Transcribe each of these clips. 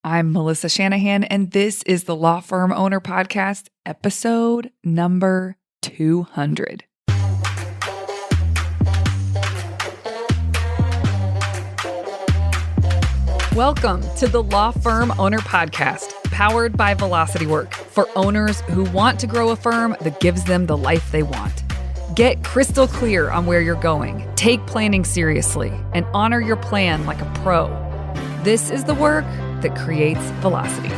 I'm Melissa Shanahan, and this is the Law Firm Owner Podcast, episode number 200. Welcome to the Law Firm Owner Podcast, powered by Velocity Work, for owners who want to grow a firm that gives them the life they want. Get crystal clear on where you're going, take planning seriously, and honor your plan like a pro. This is the work that creates velocity.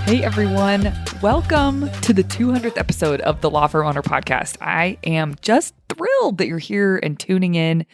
Hey everyone, welcome to the 200th episode of the Law Firm Owner Podcast. I am just thrilled that you're here and tuning in.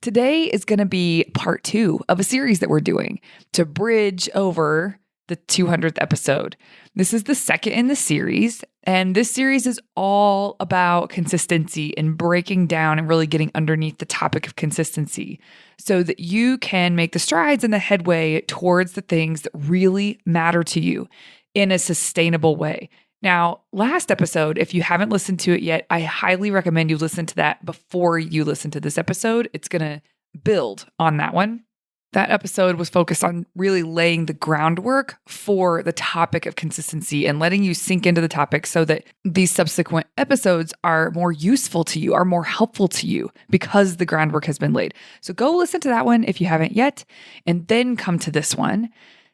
Today is going to be part 2 of a series that we're doing to bridge over the 200th episode. This is the second in the series, and this series is all about consistency and breaking down and really getting underneath the topic of consistency so that you can make the strides and the headway towards the things that really matter to you in a sustainable way. Now, last episode, if you haven't listened to it yet, I highly recommend you listen to that before you listen to this episode. It's going to build on that one. That episode was focused on really laying the groundwork for the topic of consistency and letting you sink into the topic so that these subsequent episodes are more useful to you, are more helpful to you because the groundwork has been laid. So go listen to that one if you haven't yet, and then come to this one.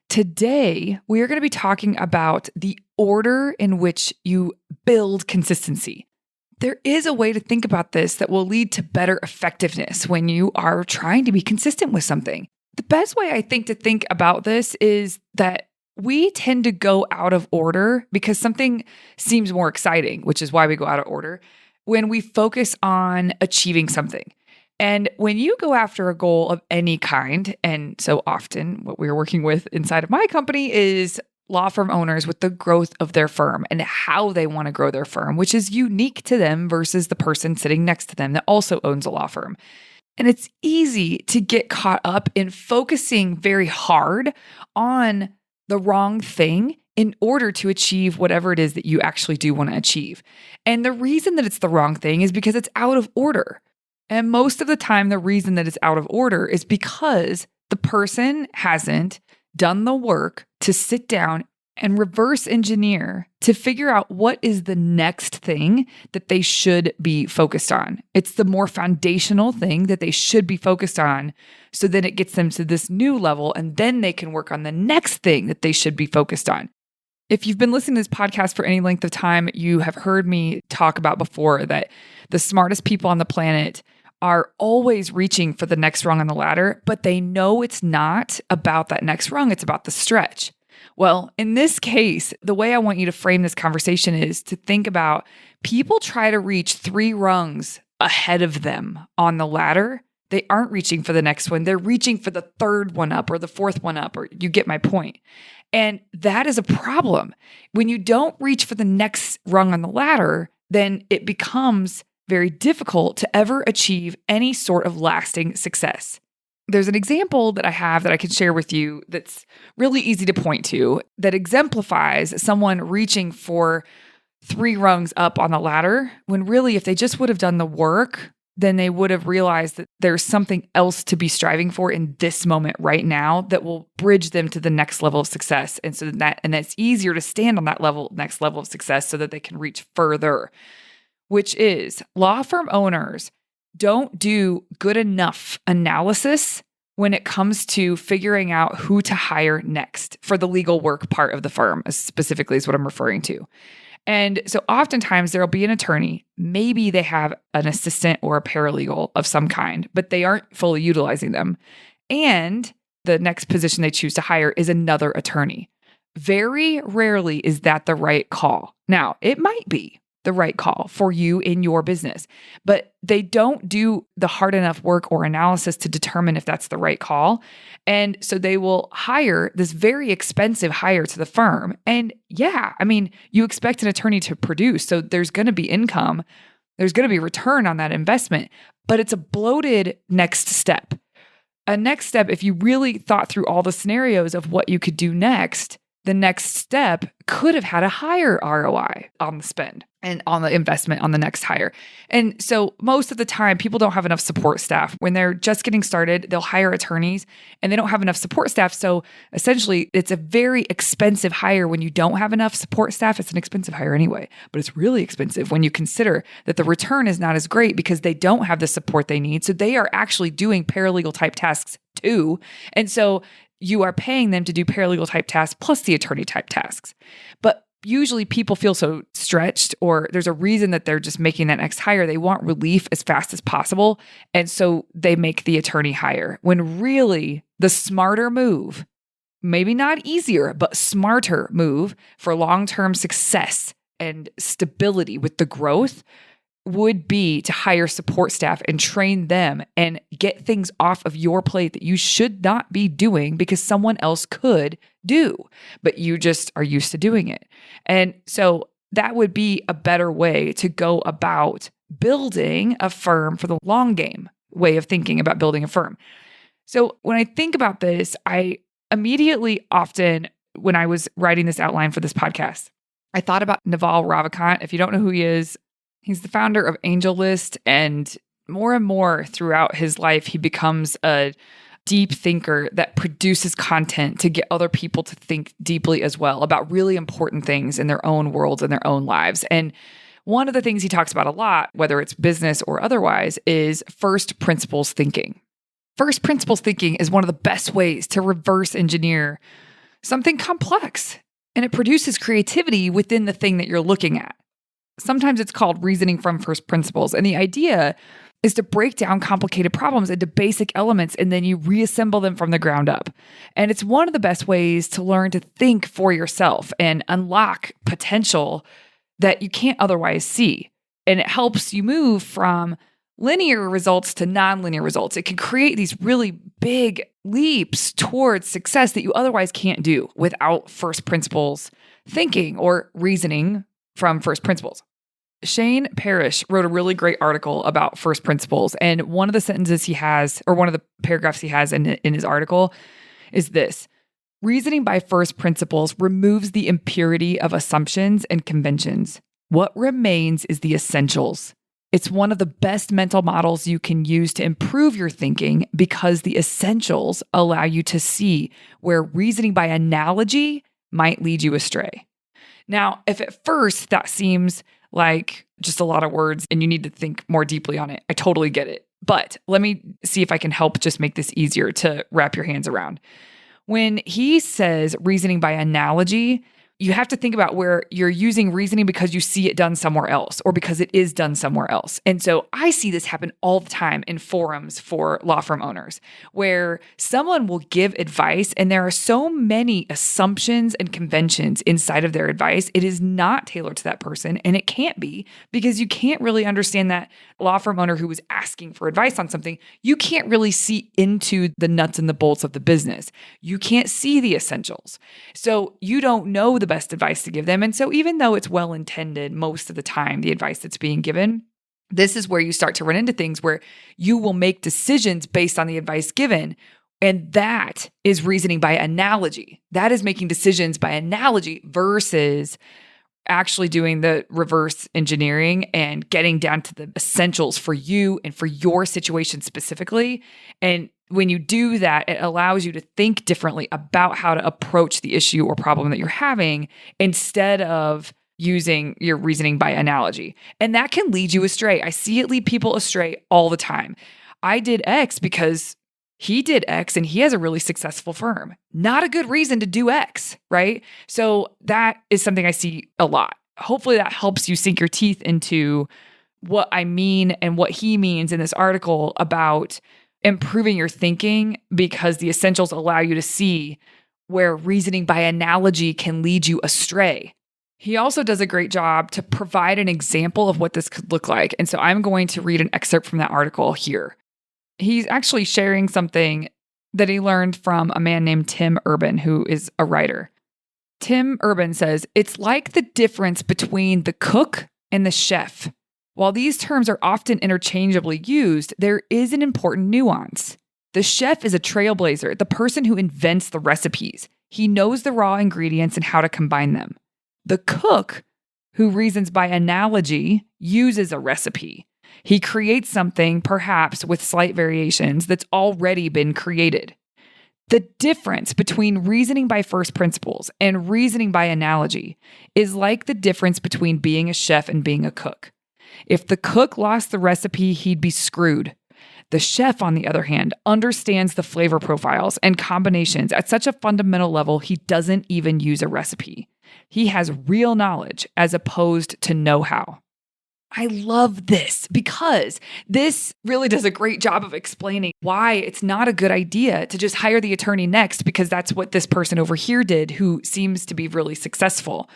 Today, we are going to be talking about the order in which you build consistency. There is a way to think about this that will lead to better effectiveness when you are trying to be consistent with something. The best way I think to think about this is that we tend to go out of order because something seems more exciting, which is why we go out of order, when we focus on achieving something. And when you go after a goal of any kind, and so often what we're working with inside of my company is law firm owners with the growth of their firm and how they want to grow their firm, which is unique to them versus the person sitting next to them that also owns a law firm. And it's easy to get caught up in focusing very hard on the wrong thing in order to achieve whatever it is that you actually do want to achieve. And the reason that it's the wrong thing is because it's out of order. And most of the time, the reason that it's out of order is because the person hasn't done the work to sit down and reverse engineer to figure out what is the next thing that they should be focused on. It's the more foundational thing that they should be focused on, so then it gets them to this new level, and then they can work on the next thing that they should be focused on. If you've been listening to this podcast for any length of time, you have heard me talk about before that the smartest people on the planet are always reaching for the next rung on the ladder, but they know it's not about that next rung, it's about the stretch. Well, in this case, the way I want you to frame this conversation is to think about people try to reach 3 rungs ahead of them on the ladder. They aren't reaching for the next one. They're reaching for the 3rd one up or the 4th one up, or you get my point. And that is a problem. When you don't reach for the next rung on the ladder, then it becomes very difficult to ever achieve any sort of lasting success. There's an example that I have that I can share with you that's really easy to point to that exemplifies someone reaching for 3 rungs up on the ladder when really if they just would have done the work, then they would have realized that there's something else to be striving for in this moment right now that will bridge them to the next level of success. And so that's easier to stand on that next level of success so that they can reach further, which is law firm owners don't do good enough analysis when it comes to figuring out who to hire next for the legal work part of the firm, specifically is what I'm referring to. And so oftentimes there'll be an attorney, maybe they have an assistant or a paralegal of some kind, but they aren't fully utilizing them. And the next position they choose to hire is another attorney. Very rarely is that the right call. Now, it might be the right call for you in your business, but they don't do the hard enough work or analysis to determine if that's the right call. And so they will hire this very expensive hire to the firm. And yeah, I mean, you expect an attorney to produce, so there's going to be income, there's going to be return on that investment, but it's a bloated next step. A next step, if you really thought through all the scenarios of what you could do next, the next step could have had a higher ROI on the spend. and on the investment on the next hire. And so most of the time, people don't have enough support staff. When they're just getting started, they'll hire attorneys and they don't have enough support staff. So essentially, it's a very expensive hire when you don't have enough support staff. It's an expensive hire anyway, but it's really expensive when you consider that the return is not as great because they don't have the support they need. So they are actually doing paralegal type tasks too. And so you are paying them to do paralegal type tasks plus the attorney type tasks. But usually people feel so stretched, or there's a reason that they're just making that next hire. They want relief as fast as possible. And so they make the attorney hire, when really the smarter move, maybe not easier, but smarter move for long-term success and stability with the growth would be to hire support staff and train them and get things off of your plate that you should not be doing because someone else could do, but you just are used to doing it. And so that would be a better way to go about building a firm for the long game, way of thinking about building a firm. So when I think about this, I immediately often, when I was writing this outline for this podcast, I thought about Naval Ravikant. If you don't know who he is, he's the founder of AngelList, and more throughout his life, he becomes a deep thinker that produces content to get other people to think deeply as well about really important things in their own worlds and their own lives. And one of the things he talks about a lot, whether it's business or otherwise, is first principles thinking. First principles thinking is one of the best ways to reverse engineer something complex, and it produces creativity within the thing that you're looking at. Sometimes it's called reasoning from first principles. And the idea is to break down complicated problems into basic elements, and then you reassemble them from the ground up. And it's one of the best ways to learn to think for yourself and unlock potential that you can't otherwise see. And it helps you move from linear results to nonlinear results. It can create these really big leaps towards success that you otherwise can't do without first principles thinking or reasoning from first principles. Shane Parrish wrote a really great article about first principles. And one of the sentences he has, or one of the paragraphs he has in his article is this: reasoning by first principles removes the impurity of assumptions and conventions. What remains is the essentials. It's one of the best mental models you can use to improve your thinking because the essentials allow you to see where reasoning by analogy might lead you astray. Now, if at first that seems like just a lot of words and you need to think more deeply on it, I totally get it. But let me see if I can help just make this easier to wrap your hands around. When he says reasoning by analogy, you have to think about where you're using reasoning because you see it done somewhere else or because it is done somewhere else. And so I see this happen all the time in forums for law firm owners where someone will give advice and there are so many assumptions and conventions inside of their advice. It is not tailored to that person, and it can't be, because you can't really understand that law firm owner who was asking for advice on something. You can't really see into the nuts and the bolts of the business. You can't see the essentials. So you don't know the best advice to give them. And so even though it's well-intended most of the time, the advice that's being given, this is where you start to run into things where you will make decisions based on the advice given. And that is reasoning by analogy. That is making decisions by analogy versus actually doing the reverse engineering and getting down to the essentials for you and for your situation specifically. And when you do that, it allows you to think differently about how to approach the issue or problem that you're having instead of using your reasoning by analogy. And that can lead you astray. I see it lead people astray all the time. I did X because he did X and he has a really successful firm. Not a good reason to do X, right? So that is something I see a lot. Hopefully that helps you sink your teeth into what I mean and what he means in this article about improving your thinking, because the essentials allow you to see where reasoning by analogy can lead you astray. He also does a great job to provide an example of what this could look like. And so I'm going to read an excerpt from that article here. He's actually sharing something that he learned from a man named Tim Urban, who is a writer. Tim Urban says, "It's like the difference between the cook and the chef. While these terms are often interchangeably used, there is an important nuance. The chef is a trailblazer, the person who invents the recipes. He knows the raw ingredients and how to combine them. The cook who reasons by analogy uses a recipe. He creates something, perhaps with slight variations, that's already been created. The difference between reasoning by first principles and reasoning by analogy is like the difference between being a chef and being a cook. If the cook lost the recipe, he'd be screwed. The chef, on the other hand, understands the flavor profiles and combinations at such a fundamental level he doesn't even use a recipe. He has real knowledge as opposed to know-how. I love this because this really does a great job of explaining why it's not a good idea to just hire the attorney next because that's what this person over here did who seems to be really successful.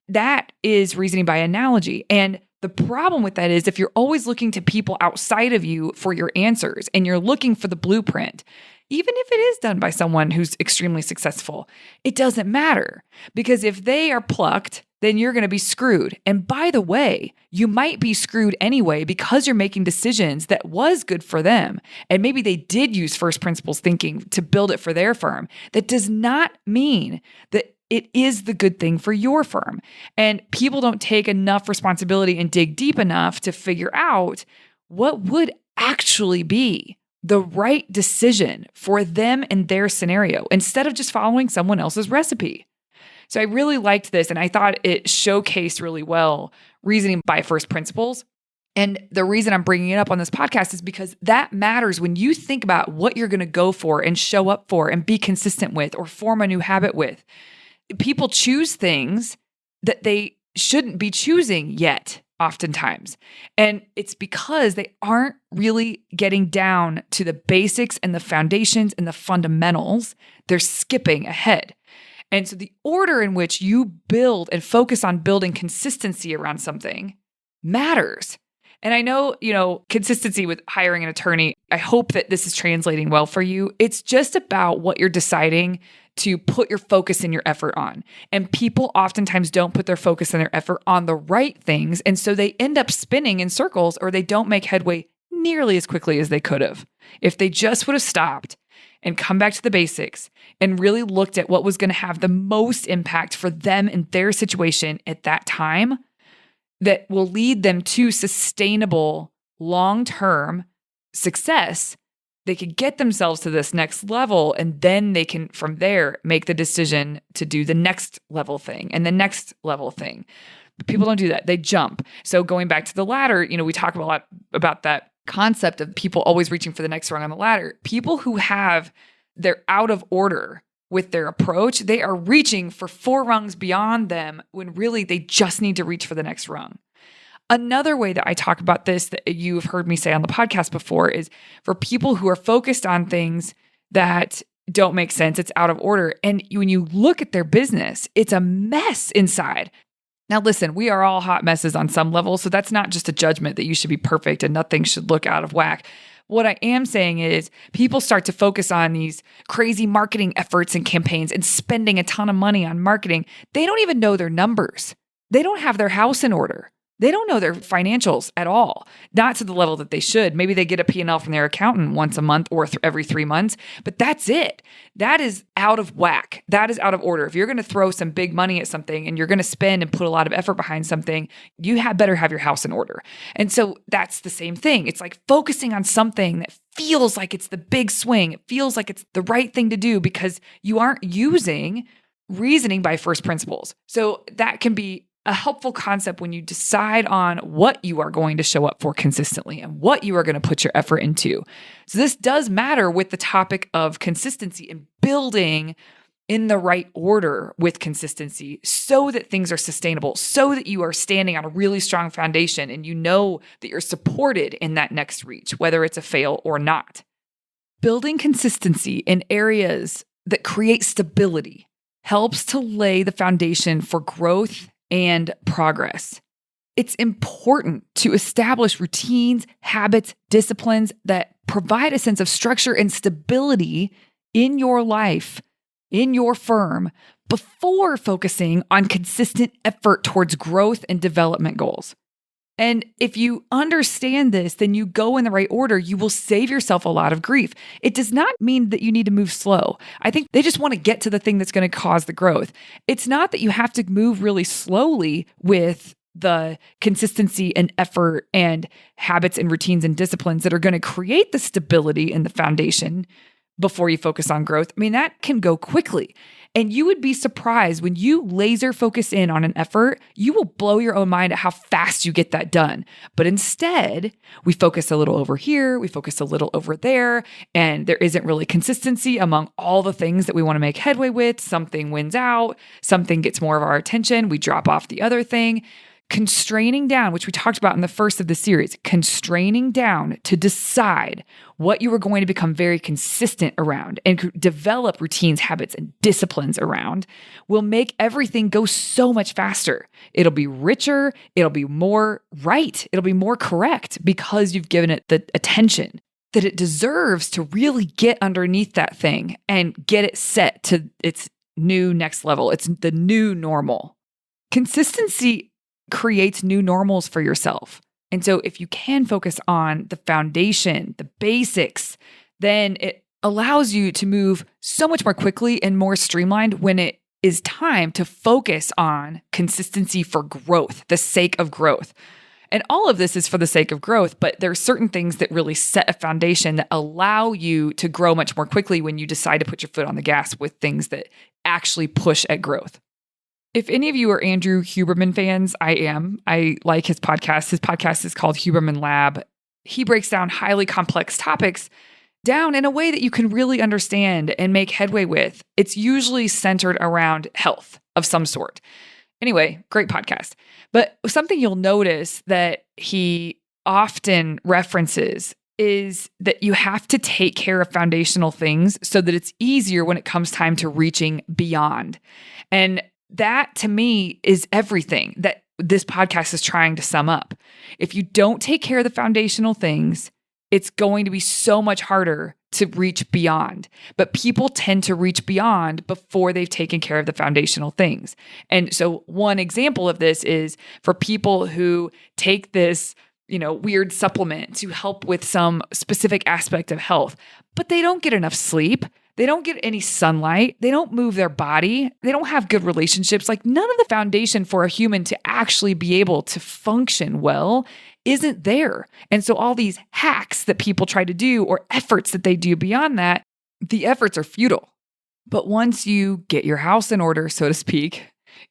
That is reasoning by analogy. And the problem with that is if you're always looking to people outside of you for your answers and you're looking for the blueprint, even if it is done by someone who's extremely successful, it doesn't matter because if they are plucked, then you're going to be screwed. And by the way, you might be screwed anyway because you're making decisions that was good for them. And maybe they did use first principles thinking to build it for their firm. That does not mean that it is the good thing for your firm. And people don't take enough responsibility and dig deep enough to figure out what would actually be the right decision for them and their scenario instead of just following someone else's recipe. So I really liked this, and I thought it showcased really well reasoning by first principles. And the reason I'm bringing it up on this podcast is because that matters when you think about what you're going to go for and show up for and be consistent with or form a new habit with. People choose things that they shouldn't be choosing yet, oftentimes. And it's because they aren't really getting down to the basics and the foundations and the fundamentals. They're skipping ahead. And so the order in which you build and focus on building consistency around something matters. And I know, consistency with hiring an attorney, I hope that this is translating well for you. It's just about what you're deciding to put your focus and your effort on. And people oftentimes don't put their focus and their effort on the right things. And so they end up spinning in circles or they don't make headway nearly as quickly as they could have. If they just would have stopped and come back to the basics and really looked at what was going to have the most impact for them and their situation at that time, that will lead them to sustainable long-term success, they could get themselves to this next level and then they can, from there, make the decision to do the next level thing and the next level thing. But people don't do that. They jump. So going back to the ladder, we talk a lot about that concept of people always reaching for the next rung on the ladder. People who they're out of order with their approach, they are reaching for 4 rungs beyond them when really they just need to reach for the next rung. Another way that I talk about this that you've heard me say on the podcast before is for people who are focused on things that don't make sense, it's out of order. And when you look at their business, it's a mess inside. Now, listen, we are all hot messes on some level, so that's not just a judgment that you should be perfect and nothing should look out of whack. What I am saying is people start to focus on these crazy marketing efforts and campaigns and spending a ton of money on marketing. They don't even know their numbers. They don't have their house in order. They don't know their financials at all, not to the level that they should. Maybe they get a P&L from their accountant once a month or every 3 months, but that's it. That is out of whack. That is out of order. If you're going to throw some big money at something and you're going to spend and put a lot of effort behind something, you better have your house in order. And so that's the same thing. It's like focusing on something that feels like it's the big swing. It feels like it's the right thing to do because you aren't using reasoning by first principles. So that can be a helpful concept when you decide on what you are going to show up for consistently and what you are going to put your effort into. So this does matter with the topic of consistency and building in the right order with consistency so that things are sustainable, so that you are standing on a really strong foundation and you know that you're supported in that next reach, whether it's a fail or not. Building consistency in areas that create stability helps to lay the foundation for growth and progress. It's important to establish routines, habits, disciplines that provide a sense of structure and stability in your life, in your firm, before focusing on consistent effort towards growth and development goals. And if you understand this, then you go in the right order, you will save yourself a lot of grief. It does not mean that you need to move slow. I think they just want to get to the thing that's going to cause the growth. It's not that you have to move really slowly with the consistency and effort and habits and routines and disciplines that are going to create the stability and the foundation before you focus on growth. I mean, that can go quickly. And you would be surprised when you laser focus in on an effort, you will blow your own mind at how fast you get that done. But instead, we focus a little over here, we focus a little over there, and there isn't really consistency among all the things that we want to make headway with. Something wins out, something gets more of our attention, we drop off the other thing. Constraining down, which we talked about in the first of the series, constraining down to decide what you are going to become very consistent around and develop routines, habits, and disciplines around will make everything go so much faster. It'll be richer. It'll be more right. It'll be more correct because you've given it the attention that it deserves to really get underneath that thing and get it set to its new next level. It's the new normal. Consistency creates new normals for yourself. And so if you can focus on the foundation, the basics, then it allows you to move so much more quickly and more streamlined when it is time to focus on consistency for growth, the sake of growth. And all of this is for the sake of growth, but there are certain things that really set a foundation that allow you to grow much more quickly when you decide to put your foot on the gas with things that actually push at growth. If any of you are Andrew Huberman fans, I am. I like his podcast. His podcast is called Huberman Lab. He breaks down highly complex topics down in a way that you can really understand and make headway with. It's usually centered around health of some sort. Anyway, great podcast. But something you'll notice that he often references is that you have to take care of foundational things so that it's easier when it comes time to reaching beyond. And that, to me, is everything that this podcast is trying to sum up. If you don't take care of the foundational things, it's going to be so much harder to reach beyond. But people tend to reach beyond before they've taken care of the foundational things. And so one example of this is for people who take this, weird supplement to help with some specific aspect of health, but they don't get enough sleep. They don't get any sunlight. They don't move their body. They don't have good relationships. Like, none of the foundation for a human to actually be able to function well isn't there. And so all these hacks that people try to do or efforts that they do beyond that, the efforts are futile. But once you get your house in order, so to speak,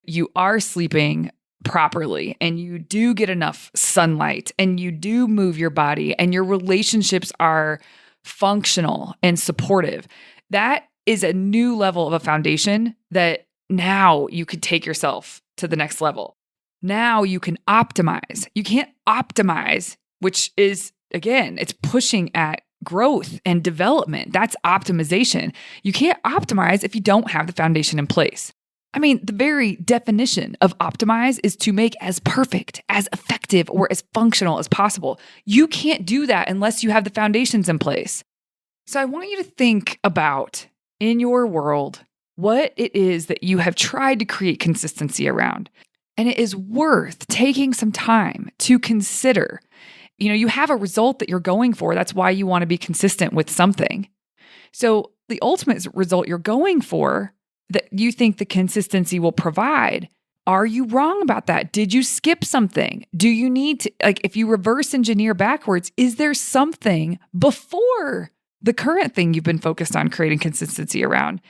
you are sleeping properly and you do get enough sunlight and you do move your body and your relationships are functional and supportive. That is a new level of a foundation that now you could take yourself to the next level. Now you can optimize. You can't optimize, which is, again, it's pushing at growth and development. That's optimization. You can't optimize if you don't have the foundation in place. I mean, the very definition of optimize is to make as perfect, as effective, or as functional as possible. You can't do that unless you have the foundations in place. So I want you to think about, in your world, what it is that you have tried to create consistency around. And it is worth taking some time to consider. You have a result that you're going for. That's why you want to be consistent with something. So the ultimate result you're going for that you think the consistency will provide, are you wrong about that? Did you skip something? Do you need to, if you reverse engineer backwards, is there something before the current thing you've been focused on creating consistency around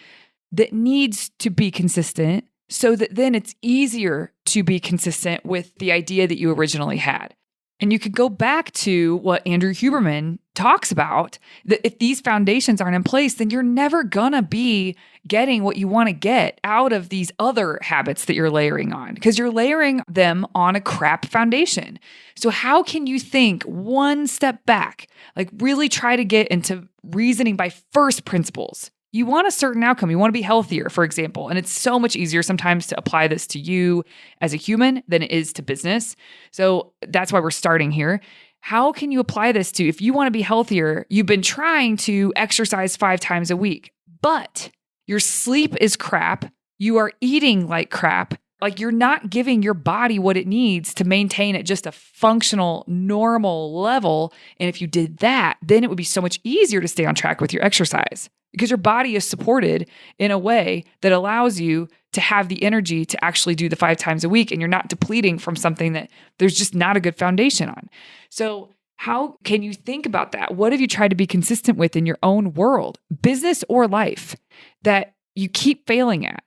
that needs to be consistent so that then it's easier to be consistent with the idea that you originally had? And you could go back to what Andrew Huberman talks about, that if these foundations aren't in place, then you're never gonna be getting what you want to get out of these other habits that you're layering on, because you're layering them on a crap foundation. So how can you think one step back, really try to get into reasoning by first principles? You want a certain outcome. You want to be healthier, for example. And it's so much easier sometimes to apply this to you as a human than it is to business. So that's why we're starting here. How can you apply this to, if you want to be healthier, you've been trying to exercise 5 times a week, but your sleep is crap. You are eating like crap. You're not giving your body what it needs to maintain at just a functional, normal level. And if you did that, then it would be so much easier to stay on track with your exercise, because your body is supported in a way that allows you to have the energy to actually do the 5 times a week, and you're not depleting from something that there's just not a good foundation on. So how can you think about that? What have you tried to be consistent with in your own world, business or life, that you keep failing at?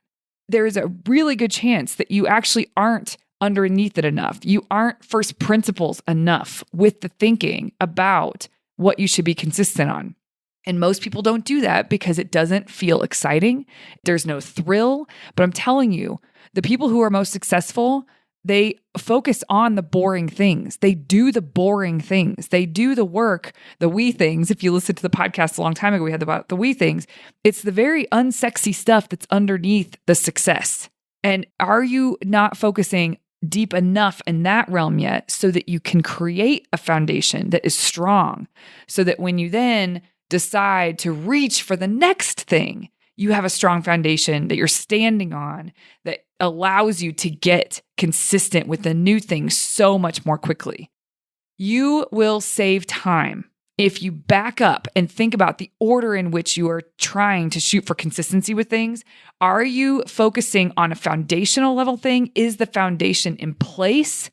There's a really good chance that you actually aren't underneath it enough. You aren't first principles enough with the thinking about what you should be consistent on. And most people don't do that because it doesn't feel exciting. There's no thrill. But I'm telling you, the people who are most successful, they focus on the boring things. They do the boring things. They do the work, the we things. If you listened to the podcast a long time ago, we had about the we things. It's the very unsexy stuff that's underneath the success. And are you not focusing deep enough in that realm yet so that you can create a foundation that is strong, so that when you then decide to reach for the next thing, you have a strong foundation that you're standing on that allows you to get consistent with the new thing so much more quickly. You will save time if you back up and think about the order in which you are trying to shoot for consistency with things. Are you focusing on a foundational level thing? Is the foundation in place?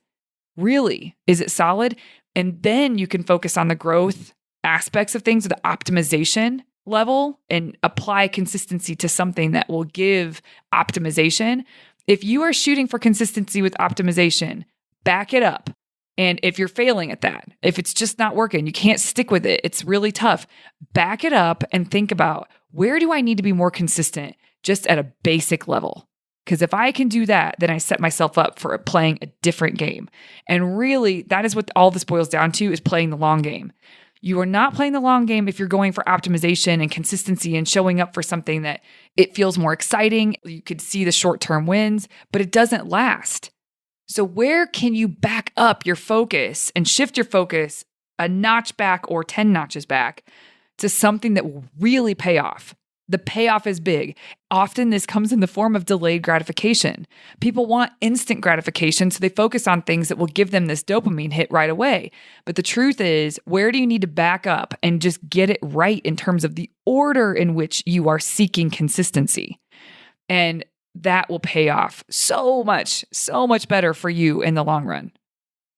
Really? Is it solid? And then you can focus on the growth aspects of things, the optimization level, and apply consistency to something that will give optimization. If you are shooting for consistency with optimization, back it up. And if you're failing at that, if it's just not working, you can't stick with it, it's really tough, back it up and think about, where do I need to be more consistent just at a basic level? Because if I can do that, then I set myself up for playing a different game. And really, that is what all this boils down to, is playing the long game. You are not playing the long game if you're going for optimization and consistency and showing up for something that it feels more exciting. You could see the short-term wins, but it doesn't last. So where can you back up your focus and shift your focus a notch back or 10 notches back to something that will really pay off? The payoff is big. Often this comes in the form of delayed gratification. People want instant gratification, so they focus on things that will give them this dopamine hit right away. But the truth is, where do you need to back up and just get it right in terms of the order in which you are seeking consistency? And that will pay off so much better for you in the long run.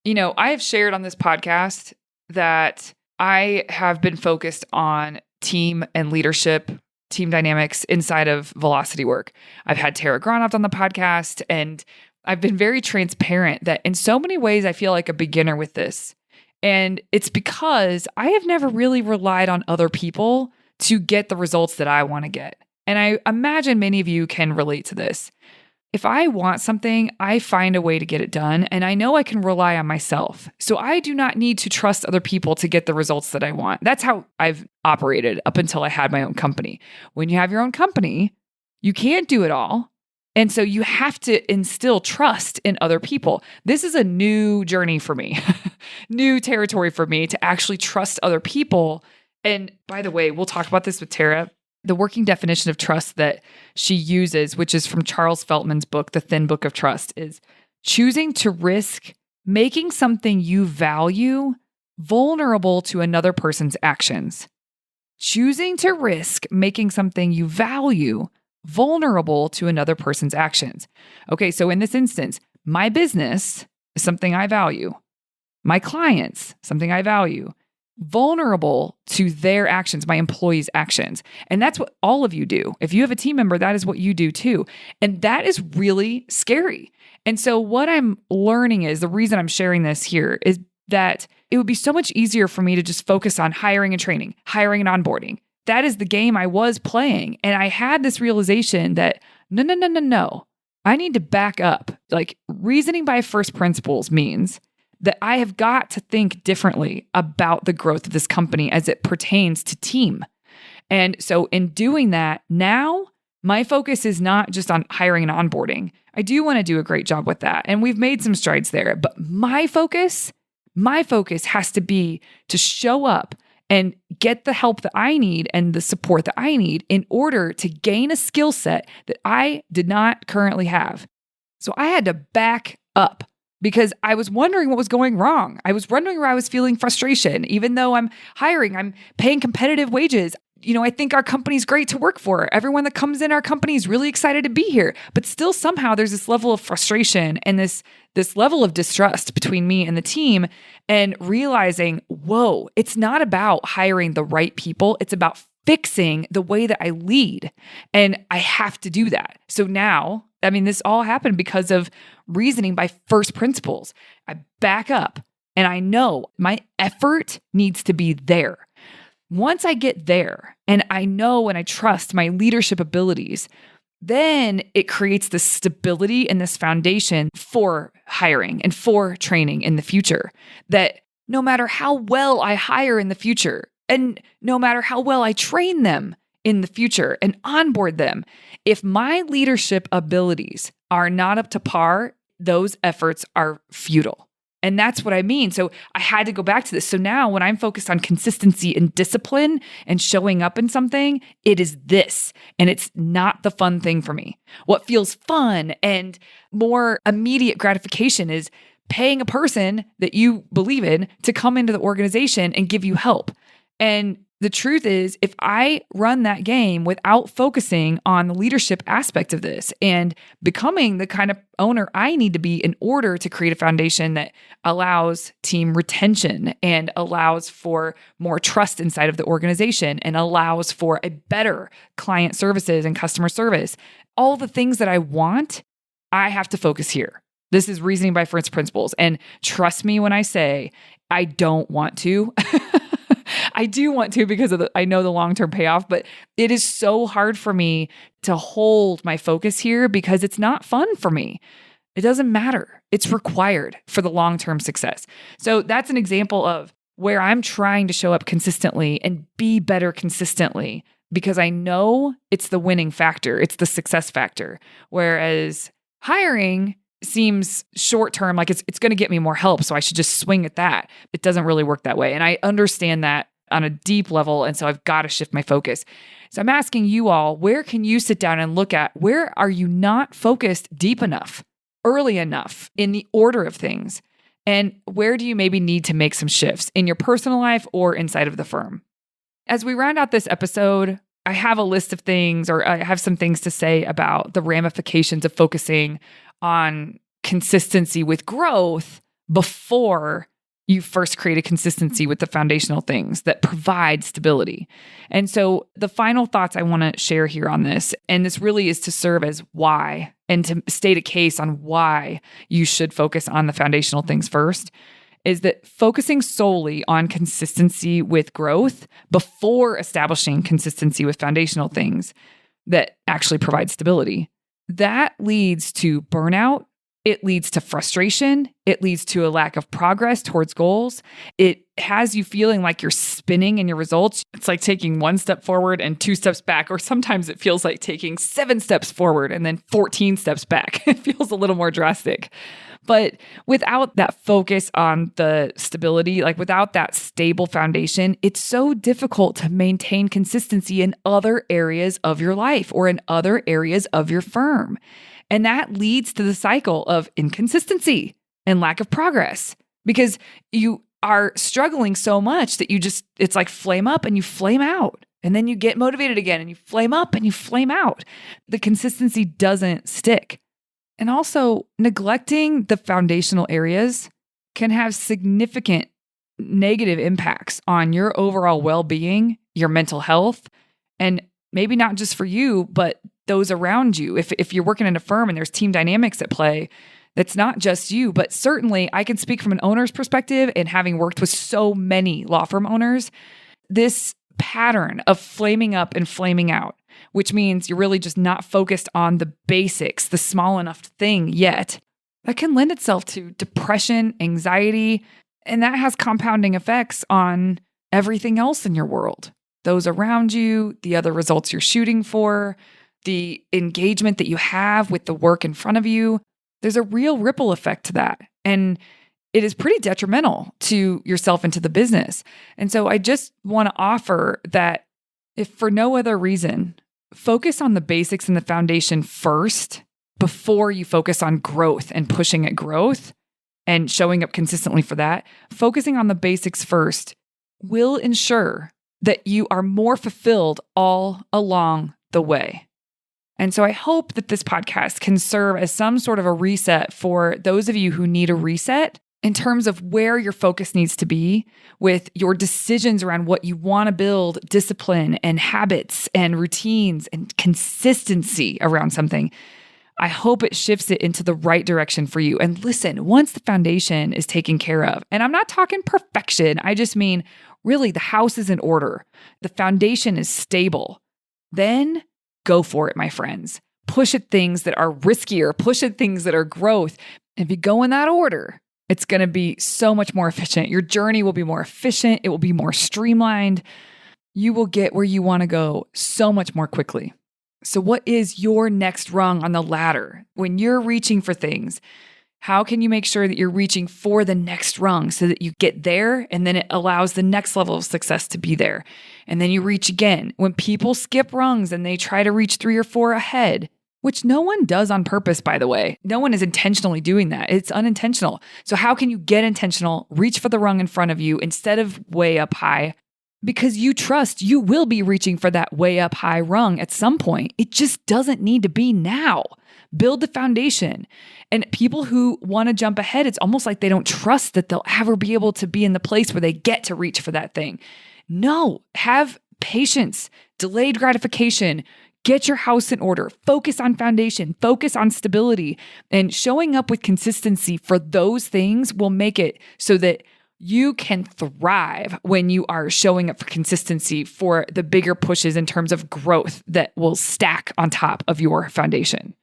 You know, I have shared on this podcast that I have been focused on team and leadership, team dynamics inside of velocity work. I've had Tara Gronoft on the podcast, and I've been very transparent that in so many ways I feel like a beginner with this. And it's because I have never really relied on other people to get the results that I want to get. And I imagine many of you can relate to this. If I want something, I find a way to get it done, and I know I can rely on myself. So I do not need to trust other people to get the results that I want. That's how I've operated up until I had my own company. When you have your own company, you can't do it all. And so you have to instill trust in other people. This is a new journey for me, new territory for me to actually trust other people. And by the way, we'll talk about this with Tara. The working definition of trust that she uses, which is from Charles Feltman's book, The Thin Book of Trust, is choosing to risk making something you value vulnerable to another person's actions. Choosing to risk making something you value vulnerable to another person's actions. Okay, so in this instance, my business is something I value. My clients, something I value. Vulnerable to their actions, my employees' actions. And that's what all of you do. If you have a team member, that is what you do too. And that is really scary. And so what I'm learning is, the reason I'm sharing this here is that it would be so much easier for me to just focus on hiring and training, hiring and onboarding. That is the game I was playing. And I had this realization that no. I need to back up. Like, reasoning by first principles means that I have got to think differently about the growth of this company as it pertains to team. And so in doing that, now my focus is not just on hiring and onboarding. I do want to do a great job with that. And we've made some strides there. But my focus has to be to show up and get the help that I need and the support that I need in order to gain a skill set that I did not currently have. So I had to back up, because I was wondering what was going wrong. I was wondering where I was feeling frustration. Even though I'm hiring, I'm paying competitive wages. I think our company's great to work for. Everyone that comes in our company is really excited to be here. But still somehow there's this level of frustration and this level of distrust between me and the team, and realizing, whoa, it's not about hiring the right people. It's about fixing the way that I lead. And I have to do that. So now, this all happened because of reasoning by first principles. I back up and I know my effort needs to be there. Once I get there and I know and I trust my leadership abilities, then it creates this stability and this foundation for hiring and for training in the future, that no matter how well I hire in the future and no matter how well I train them in the future and onboard them, if my leadership abilities are not up to par, those efforts are futile. And that's what I mean. So I had to go back to this. So now when I'm focused on consistency and discipline and showing up in something, it is this. And it's not the fun thing for me. What feels fun and more immediate gratification is paying a person that you believe in to come into the organization and give you help. And the truth is, if I run that game without focusing on the leadership aspect of this and becoming the kind of owner I need to be in order to create a foundation that allows team retention and allows for more trust inside of the organization and allows for a better client services and customer service, all the things that I want, I have to focus here. This is reasoning by first principles. And trust me when I say I don't want to. I do want to because I know the long-term payoff, but it is so hard for me to hold my focus here because it's not fun for me. It doesn't matter. It's required for the long-term success. So that's an example of where I'm trying to show up consistently and be better consistently because I know it's the winning factor. It's the success factor. Whereas hiring seems short-term, like it's going to get me more help, so I should just swing at that. It doesn't really work that way. And I understand that on a deep level. And so I've got to shift my focus. So I'm asking you all, where can you sit down and look at where are you not focused deep enough, early enough in the order of things? And where do you maybe need to make some shifts in your personal life or inside of the firm? As we round out this episode, I have a list of things, or I have some things to say about the ramifications of focusing on consistency with growth before you first create a consistency with the foundational things that provide stability. And so the final thoughts I want to share here on this, and this really is to serve as why and to state a case on why you should focus on the foundational things first, is that focusing solely on consistency with growth before establishing consistency with foundational things that actually provide stability, that leads to burnout. It leads to frustration. It leads to a lack of progress towards goals. It has you feeling like you're spinning in your results. It's like taking 1 step forward and 2 steps back, or sometimes it feels like taking 7 steps forward and then 14 steps back. It feels a little more drastic. But without that focus on the stability, like without that stable foundation, it's so difficult to maintain consistency in other areas of your life or in other areas of your firm. And that leads to the cycle of inconsistency and lack of progress because you are struggling so much that it's like flame up and you flame out. And then you get motivated again and you flame up and you flame out. The consistency doesn't stick. And also, neglecting the foundational areas can have significant negative impacts on your overall well-being, your mental health, and maybe not just for you, but those around you. If you're working in a firm and there's team dynamics at play, that's not just you, but certainly I can speak from an owner's perspective and having worked with so many law firm owners, this pattern of flaming up and flaming out, which means you're really just not focused on the basics, the small enough thing yet, that can lend itself to depression, anxiety, and that has compounding effects on everything else in your world. Those around you, the other results you're shooting for, the engagement that you have with the work in front of you. There's a real ripple effect to that. And it is pretty detrimental to yourself and to the business. And so I just want to offer that if for no other reason, focus on the basics and the foundation first before you focus on growth and pushing at growth and showing up consistently for that. Focusing on the basics first will ensure that you are more fulfilled all along the way. And so I hope that this podcast can serve as some sort of a reset for those of you who need a reset in terms of where your focus needs to be with your decisions around what you want to build, discipline and habits and routines and consistency around something. I hope it shifts it into the right direction for you. And listen, once the foundation is taken care of, and I'm not talking perfection, I just mean really the house is in order, the foundation is stable, then go for it, my friends. Push at things that are riskier, push at things that are growth. If you go in that order, it's going to be so much more efficient. Your journey will be more efficient. It will be more streamlined. You will get where you want to go so much more quickly. So what is your next rung on the ladder? When you're reaching for things, how can you make sure that you're reaching for the next rung so that you get there and then it allows the next level of success to be there? And then you reach again. When people skip rungs and they try to reach 3 or 4 ahead, which no one does on purpose, by the way. No one is intentionally doing that. It's unintentional. So how can you get intentional, reach for the rung in front of you instead of way up high? Because you trust you will be reaching for that way up high rung at some point. It just doesn't need to be now. Build the foundation. And people who want to jump ahead, it's almost like they don't trust that they'll ever be able to be in the place where they get to reach for that thing. No, have patience, delayed gratification. Get your house in order, focus on foundation, focus on stability, and showing up with consistency for those things will make it so that you can thrive when you are showing up for consistency for the bigger pushes in terms of growth that will stack on top of your foundation.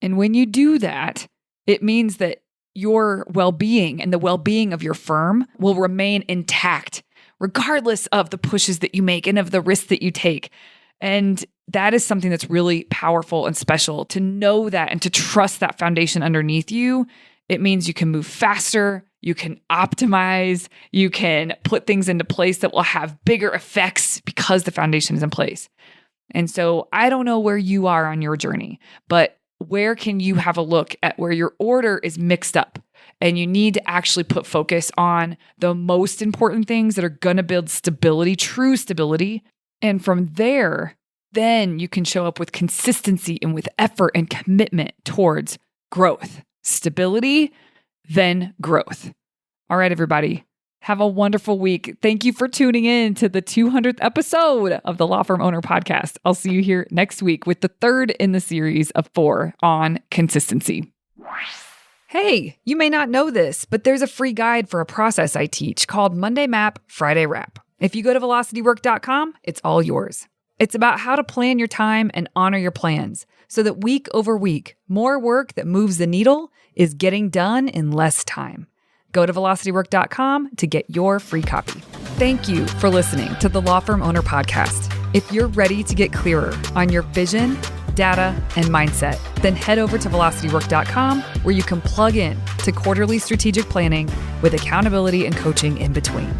And when you do that, it means that your well-being and the well-being of your firm will remain intact, regardless of the pushes that you make and of the risks that you take. And that is something that's really powerful and special to know that and to trust that foundation underneath you. It means you can move faster, you can optimize, you can put things into place that will have bigger effects because the foundation is in place. And so I don't know where you are on your journey, but where can you have a look at where your order is mixed up and you need to actually put focus on the most important things that are going to build stability, true stability. And from there, then you can show up with consistency and with effort and commitment towards growth, stability, then growth. All right, everybody, have a wonderful week. Thank you for tuning in to the 200th episode of the Law Firm Owner Podcast. I'll see you here next week with the third in the series of 4 on consistency. Hey, you may not know this, but there's a free guide for a process I teach called Monday Map, Friday Wrap. If you go to velocitywork.com, it's all yours. It's about how to plan your time and honor your plans so that week over week, more work that moves the needle is getting done in less time. Go to velocitywork.com to get your free copy. Thank you for listening to the Law Firm Owner Podcast. If you're ready to get clearer on your vision, data, and mindset, then head over to velocitywork.com where you can plug in to quarterly strategic planning with accountability and coaching in between.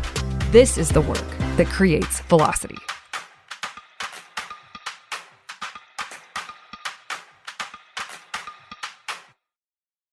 This is the work that creates velocity.